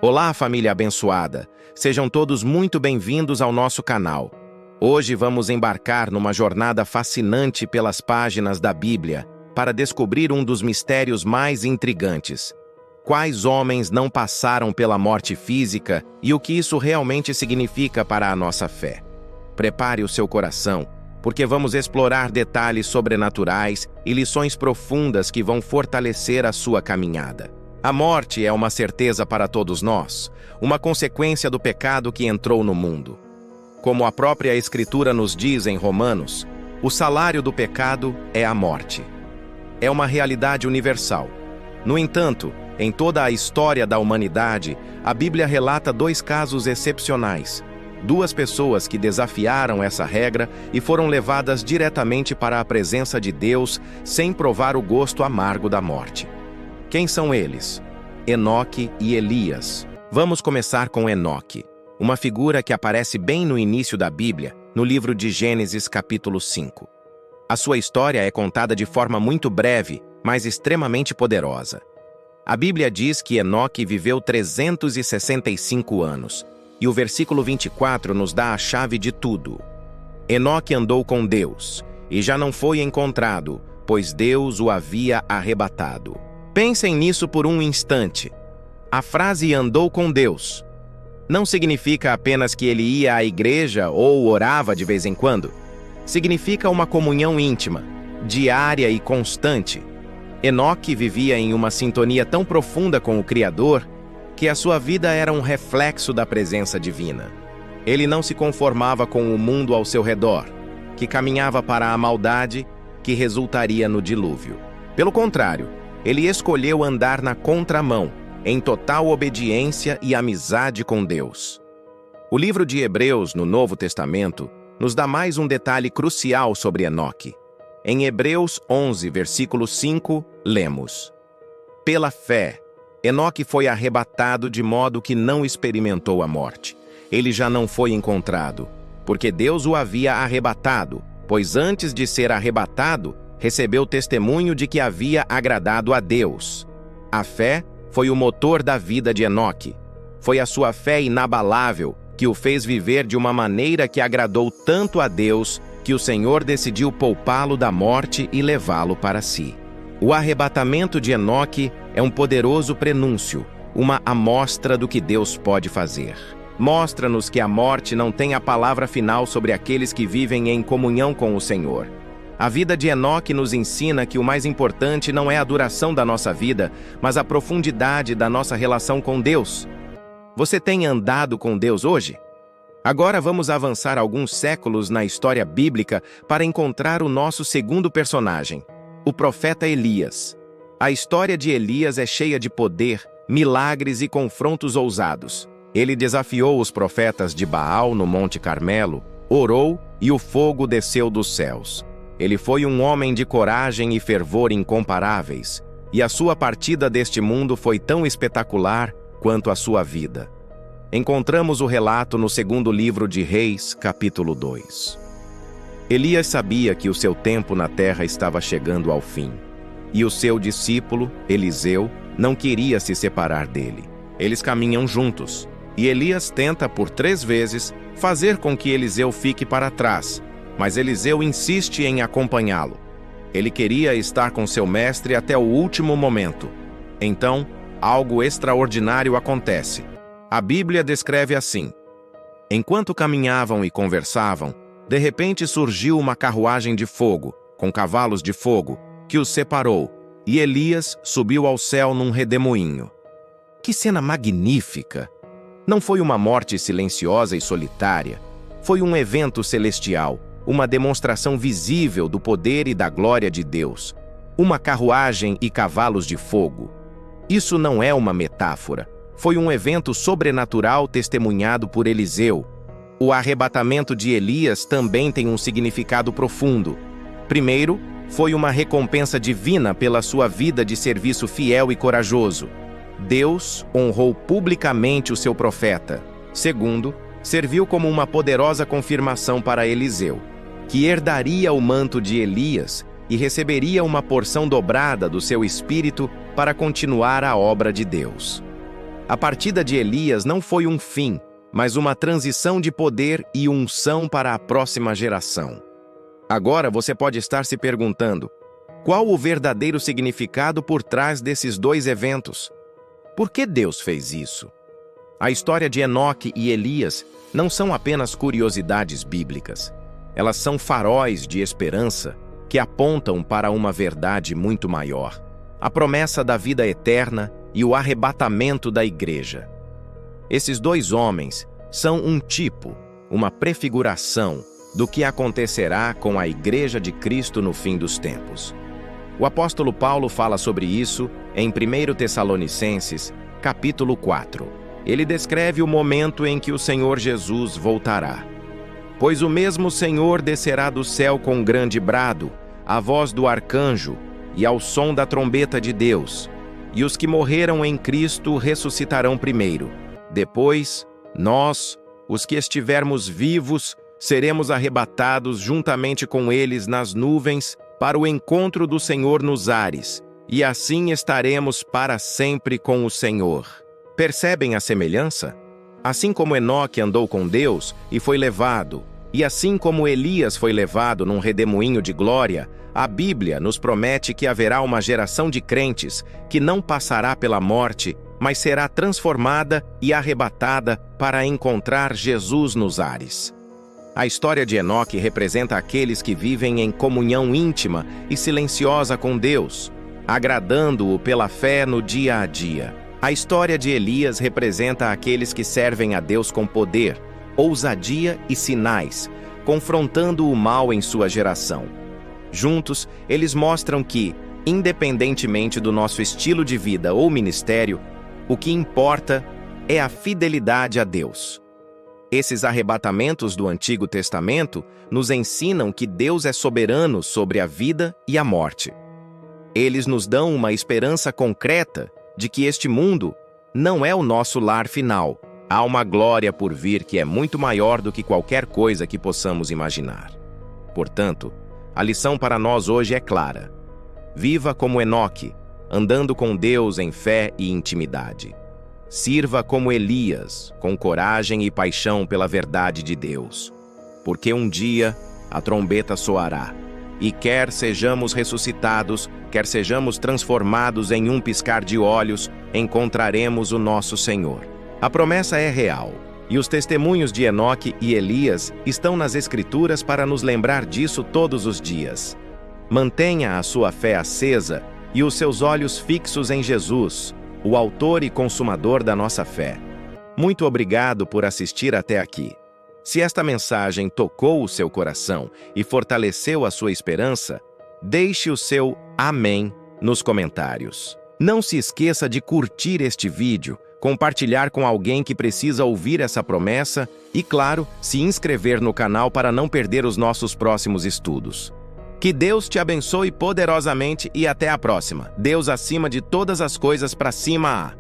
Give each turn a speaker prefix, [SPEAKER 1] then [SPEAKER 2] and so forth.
[SPEAKER 1] Olá, família abençoada! Sejam todos muito bem-vindos ao nosso canal. Hoje vamos embarcar numa jornada fascinante pelas páginas da Bíblia para descobrir um dos mistérios mais intrigantes. Quais homens não passaram pela morte física e o que isso realmente significa para a nossa fé? Prepare o seu coração, porque vamos explorar detalhes sobrenaturais e lições profundas que vão fortalecer a sua caminhada. A morte é uma certeza para todos nós, uma consequência do pecado que entrou no mundo. Como a própria Escritura nos diz em Romanos, o salário do pecado é a morte. É uma realidade universal. No entanto, em toda a história da humanidade, a Bíblia relata dois casos excepcionais. Duas pessoas que desafiaram essa regra e foram levadas diretamente para a presença de Deus sem provar o gosto amargo da morte. Quem são eles? Enoque e Elias. Vamos começar com Enoque, uma figura que aparece bem no início da Bíblia, no livro de Gênesis, capítulo 5. A sua história é contada de forma muito breve, mas extremamente poderosa. A Bíblia diz que Enoque viveu 365 anos, e o versículo 24 nos dá a chave de tudo. Enoque andou com Deus, e já não foi encontrado, pois Deus o havia arrebatado. Pensem nisso por um instante. A frase andou com Deus não significa apenas que ele ia à igreja ou orava de vez em quando. Significa uma comunhão íntima, diária e constante. Enoque vivia em uma sintonia tão profunda com o Criador que a sua vida era um reflexo da presença divina. Ele não se conformava com o mundo ao seu redor, que caminhava para a maldade que resultaria no dilúvio. Pelo contrário, ele escolheu andar na contramão, em total obediência e amizade com Deus. O livro de Hebreus, no Novo Testamento, nos dá mais um detalhe crucial sobre Enoque. Em Hebreus 11, versículo 5, lemos: Pela fé, Enoque foi arrebatado de modo que não experimentou a morte. Ele já não foi encontrado, porque Deus o havia arrebatado, pois antes de ser arrebatado, recebeu testemunho de que havia agradado a Deus. A fé foi o motor da vida de Enoque. Foi a sua fé inabalável que o fez viver de uma maneira que agradou tanto a Deus que o Senhor decidiu poupá-lo da morte e levá-lo para si. O arrebatamento de Enoque é um poderoso prenúncio, uma amostra do que Deus pode fazer. Mostra-nos que a morte não tem a palavra final sobre aqueles que vivem em comunhão com o Senhor. A vida de Enoque nos ensina que o mais importante não é a duração da nossa vida, mas a profundidade da nossa relação com Deus. Você tem andado com Deus hoje? Agora vamos avançar alguns séculos na história bíblica para encontrar o nosso segundo personagem, o profeta Elias. A história de Elias é cheia de poder, milagres e confrontos ousados. Ele desafiou os profetas de Baal no Monte Carmelo, orou e o fogo desceu dos céus. Ele foi um homem de coragem e fervor incomparáveis, e a sua partida deste mundo foi tão espetacular quanto a sua vida. Encontramos o relato no segundo livro de Reis, capítulo 2. Elias sabia que o seu tempo na terra estava chegando ao fim, e o seu discípulo, Eliseu, não queria se separar dele. Eles caminham juntos, e Elias tenta por 3 vezes fazer com que Eliseu fique para trás, mas Eliseu insiste em acompanhá-lo. Ele queria estar com seu mestre até o último momento. Então, algo extraordinário acontece. A Bíblia descreve assim: enquanto caminhavam e conversavam, de repente surgiu uma carruagem de fogo, com cavalos de fogo, que os separou, e Elias subiu ao céu num redemoinho. Que cena magnífica! Não foi uma morte silenciosa e solitária, foi um evento celestial, uma demonstração visível do poder e da glória de Deus, uma carruagem e cavalos de fogo. Isso não é uma metáfora, foi um evento sobrenatural testemunhado por Eliseu. O arrebatamento de Elias também tem um significado profundo. Primeiro, foi uma recompensa divina pela sua vida de serviço fiel e corajoso. Deus honrou publicamente o seu profeta. Segundo, serviu como uma poderosa confirmação para Eliseu, que herdaria o manto de Elias e receberia uma porção dobrada do seu espírito para continuar a obra de Deus. A partida de Elias não foi um fim, mas uma transição de poder e unção para a próxima geração. Agora você pode estar se perguntando: qual o verdadeiro significado por trás desses dois eventos? Por que Deus fez isso? A história de Enoque e Elias não são apenas curiosidades bíblicas. Elas são faróis de esperança que apontam para uma verdade muito maior: a promessa da vida eterna e o arrebatamento da igreja. Esses dois homens são um tipo, uma prefiguração do que acontecerá com a Igreja de Cristo no fim dos tempos. O apóstolo Paulo fala sobre isso em 1 Tessalonicenses, capítulo 4. Ele descreve o momento em que o Senhor Jesus voltará. Pois o mesmo Senhor descerá do céu com grande brado, a voz do arcanjo e ao som da trombeta de Deus, e os que morreram em Cristo ressuscitarão primeiro. Depois, nós, os que estivermos vivos, seremos arrebatados juntamente com eles nas nuvens para o encontro do Senhor nos ares, e assim estaremos para sempre com o Senhor. Percebem a semelhança? Assim como Enoque andou com Deus e foi levado, e assim como Elias foi levado num redemoinho de glória, a Bíblia nos promete que haverá uma geração de crentes que não passará pela morte, mas será transformada e arrebatada para encontrar Jesus nos ares. A história de Enoque representa aqueles que vivem em comunhão íntima e silenciosa com Deus, agradando-o pela fé no dia a dia. A história de Elias representa aqueles que servem a Deus com poder, ousadia e sinais, confrontando o mal em sua geração. Juntos, eles mostram que, independentemente do nosso estilo de vida ou ministério, o que importa é a fidelidade a Deus. Esses arrebatamentos do Antigo Testamento nos ensinam que Deus é soberano sobre a vida e a morte. Eles nos dão uma esperança concreta de que este mundo não é o nosso lar final. Há uma glória por vir que é muito maior do que qualquer coisa que possamos imaginar. Portanto, a lição para nós hoje é clara. Viva como Enoque, andando com Deus em fé e intimidade. Sirva como Elias, com coragem e paixão pela verdade de Deus. Porque um dia a trombeta soará, e quer sejamos ressuscitados, quer sejamos transformados em um piscar de olhos, encontraremos o nosso Senhor. A promessa é real, e os testemunhos de Enoque e Elias estão nas Escrituras para nos lembrar disso todos os dias. Mantenha a sua fé acesa e os seus olhos fixos em Jesus, o autor e consumador da nossa fé. Muito obrigado por assistir até aqui. Se esta mensagem tocou o seu coração e fortaleceu a sua esperança, deixe o seu amém nos comentários. Não se esqueça de curtir este vídeo, compartilhar com alguém que precisa ouvir essa promessa e, claro, se inscrever no canal para não perder os nossos próximos estudos. Que Deus te abençoe poderosamente e até a próxima. Deus acima de todas as coisas, para cima.